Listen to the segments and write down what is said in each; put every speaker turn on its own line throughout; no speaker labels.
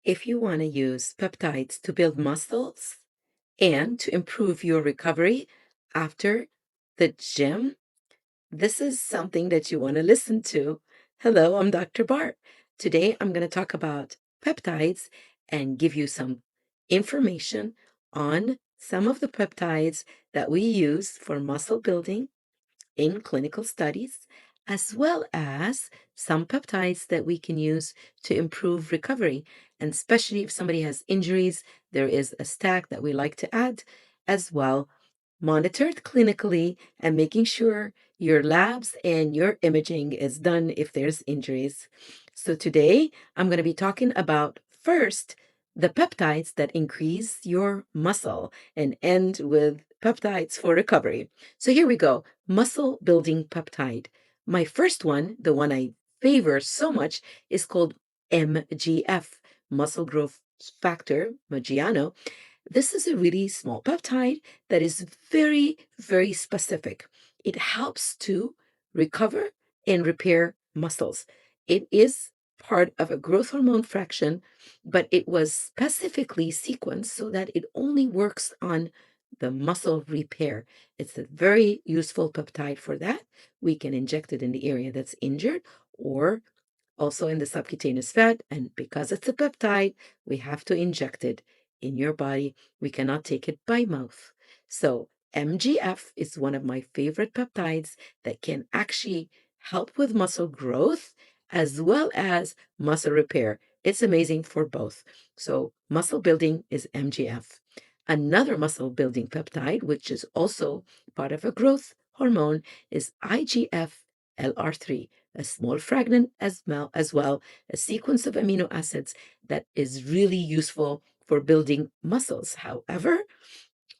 If you want to use peptides to build muscles and to improve your recovery after the gym, this is something that you want to listen to. Hello, I'm Dr. Bar. Today I'm going to talk about peptides and give you some information on some of the peptides that we use for muscle building in clinical studies, as well as some peptides that we can use to improve recovery. And especially if somebody has injuries, there is a stack that we like to add as well, monitored clinically and making sure your labs and your imaging is done if there's injuries. So today I'm going to be talking about first the peptides that increase your muscle and end with peptides for recovery. So here we go. Muscle building peptide. My first one, the one I favor so much, is called MGF, muscle growth factor, Mechano. This is a really small peptide that is very, very specific. It helps to recover and repair muscles. It is part of a growth hormone fraction, but it was specifically sequenced so that it only works on the muscle repair. It's a very useful peptide for that. We can inject it in the area that's injured or also in the subcutaneous fat. And because it's a peptide, we have to inject it in your body. We cannot take it by mouth. So MGF is one of my favorite peptides that can actually help with muscle growth as well as muscle repair. It's amazing for both. So muscle building is MGF. Another muscle building peptide, which is also part of a growth hormone, is IGF LR3, a small fragment as well, a sequence of amino acids that is really useful for building muscles. However,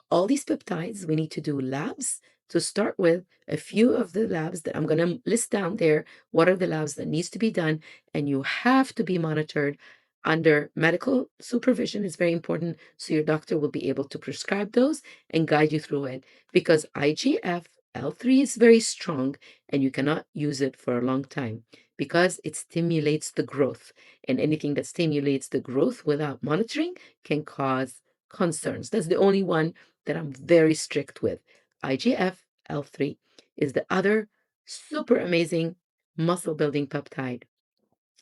all these peptides, we need to do labs. To start with, a few of the labs that I'm going to list down there, what are the labs that needs to be done, and you have to be monitored under medical supervision is very important, so your doctor will be able to prescribe those and guide you through it, because IGF L3 is very strong and you cannot use it for a long time because it stimulates the growth, and anything that stimulates the growth without monitoring can cause concerns. That's the only one that I'm very strict with. IGF L3 is the other super amazing muscle building peptide.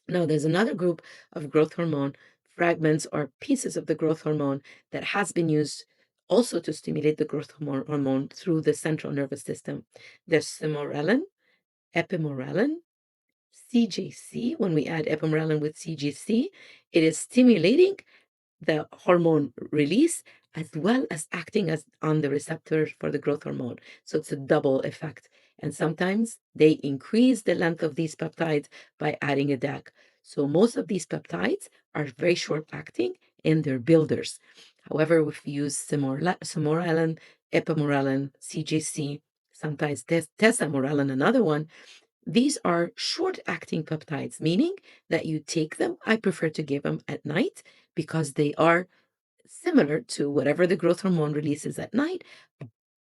Now, there's another group of growth hormone fragments or pieces of the growth hormone that has been used also to stimulate the growth hormone through the central nervous system. There's Sermorelin, Ipamorelin, CGC. When we add Ipamorelin with CGC, it is stimulating the hormone release as well as acting as on the receptor for the growth hormone. So it's a double effect. And sometimes they increase the length of these peptides by adding a DAC. So most of these peptides are very short acting and they're builders. However, if you use Sermorelin, Ipamorelin, CGC, sometimes Testosterone, another one, these are short acting peptides, meaning that you take them. I prefer to give them at night because they are similar to whatever the growth hormone releases at night.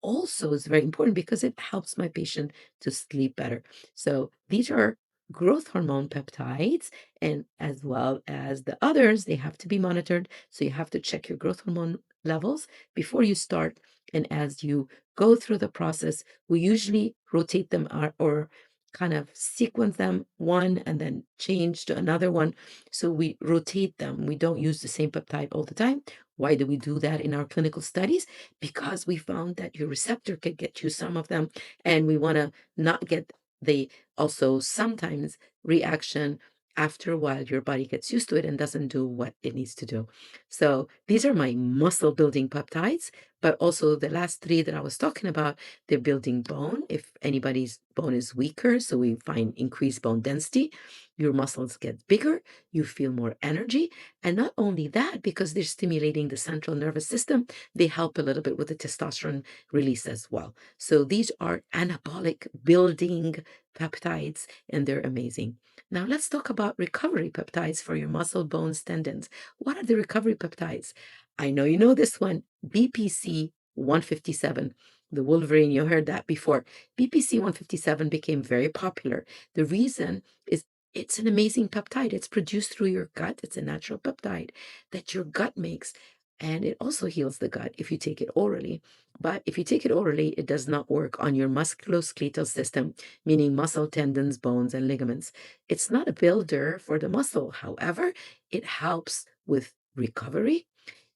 Also is very important because it helps my patient to sleep better. So these are growth hormone peptides, and as well as the others, they have to be monitored. So you have to check your growth hormone levels before you start. And as you go through the process, we usually rotate them or kind of sequence them one and then change to another one. So we rotate them. We don't use the same peptide all the time. Why do we do that in our clinical studies? Because we found that your receptor could get you some of them, and we want to not get the also sometimes reaction after a while your body gets used to it and doesn't do what it needs to do. So these are my muscle building peptides, but also the last three that I was talking about, they're building bone. If anybody's bone is weaker, so we find increased bone density, your muscles get bigger, you feel more energy. And not only that, because they're stimulating the central nervous system, they help a little bit with the testosterone release as well. So these are anabolic building peptides, and they're amazing. Now let's talk about recovery peptides for your muscle, bones, tendons. What are the recovery peptides? I know you know this one, BPC 157. The Wolverine, you heard that before. BPC 157 became very popular. The reason is It's an amazing peptide. It's produced through your gut. It's a natural peptide that your gut makes. And it also heals the gut if you take it orally. But if you take it orally, it does not work on your musculoskeletal system, meaning muscle, tendons, bones, and ligaments. It's not a builder for the muscle. However, it helps with recovery.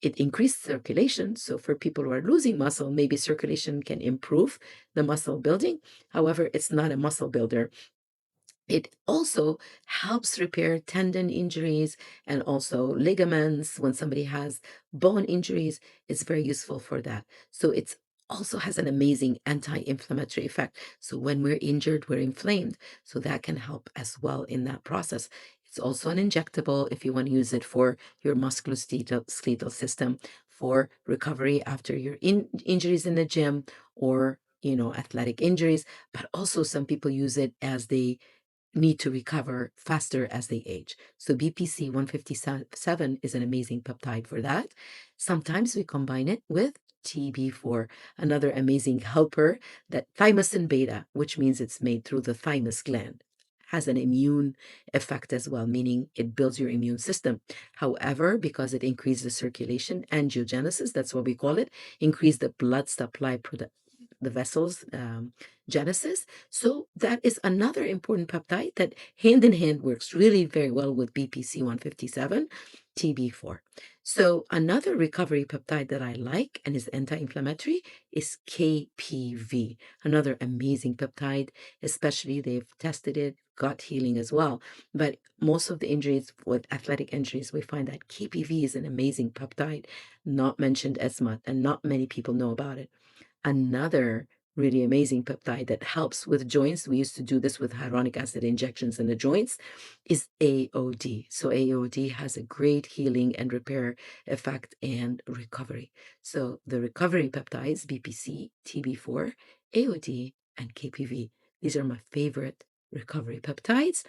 It increases circulation. So for people who are losing muscle, maybe circulation can improve the muscle building. However, it's not a muscle builder. It also helps repair tendon injuries and also ligaments. When somebody has bone injuries, it's very useful for that. So it's also has an amazing anti-inflammatory effect. So when we're injured, we're inflamed. So that can help as well in that process. It's also an injectable if you want to use it for your musculoskeletal system for recovery after your injuries in the gym or, athletic injuries. But also some people use it as they need to recover faster as they age. So BPC 157 is an amazing peptide for that. Sometimes we combine it with TB4, another amazing helper, that thymosin beta, which means it's made through the thymus gland, has an immune effect as well, meaning it builds your immune system. However, because it increases circulation, angiogenesis, that's what we call it, increase the blood supply, the vessels genesis. So that is another important peptide that hand in hand works really very well with BPC 157, TB4. So another recovery peptide that I like and is anti-inflammatory is KPV, another amazing peptide, especially they've tested it, gut healing as well. But most of the injuries with athletic injuries, we find that KPV is an amazing peptide, not mentioned as much, and not many people know about it. Another really amazing peptide that helps with joints, we used to do this with hyaluronic acid injections in the joints, is AOD. So AOD has a great healing and repair effect and recovery. So the recovery peptides, BPC, TB4, AOD, and KPV, these are my favorite recovery peptides.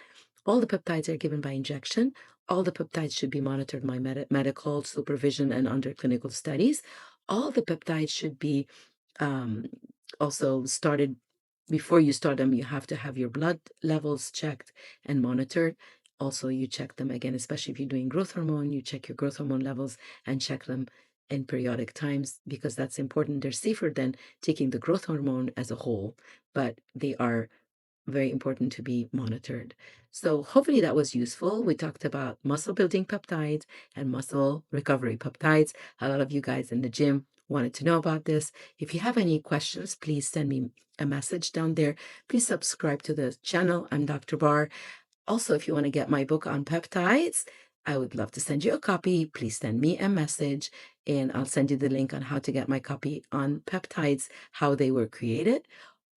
All the peptides are given by injection. All the peptides should be monitored by medical supervision and under clinical studies. All the peptides should be um, also started before you start them. You have to have your blood levels checked and monitored. Also, you check them again, especially if you're doing growth hormone, you check your growth hormone levels and check them in periodic times because that's important. They're safer than taking the growth hormone as a whole, but they are very important to be monitored. So hopefully that was useful. We talked about muscle building peptides and muscle recovery peptides. A lot of you guys in the gym wanted to know about this. If you have any questions, please send me a message down there. Please subscribe to the channel. I'm Dr. Bar. Also, if you want to get my book on peptides, I would love to send you a copy. Please send me a message and I'll send you the link on how to get my copy on peptides, how they were created.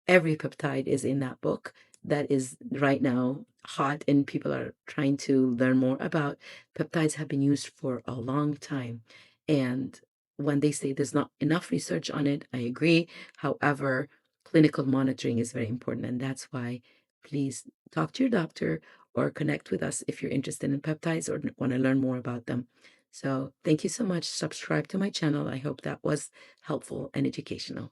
Every peptide is in that book that is right now hot and people are trying to learn more about. Peptides have been used for a long time. And when they say there's not enough research on it, I agree. However, clinical monitoring is very important. And that's why please talk to your doctor or connect with us if you're interested in peptides or want to learn more about them. So thank you so much. Subscribe to my channel. I hope that was helpful and educational.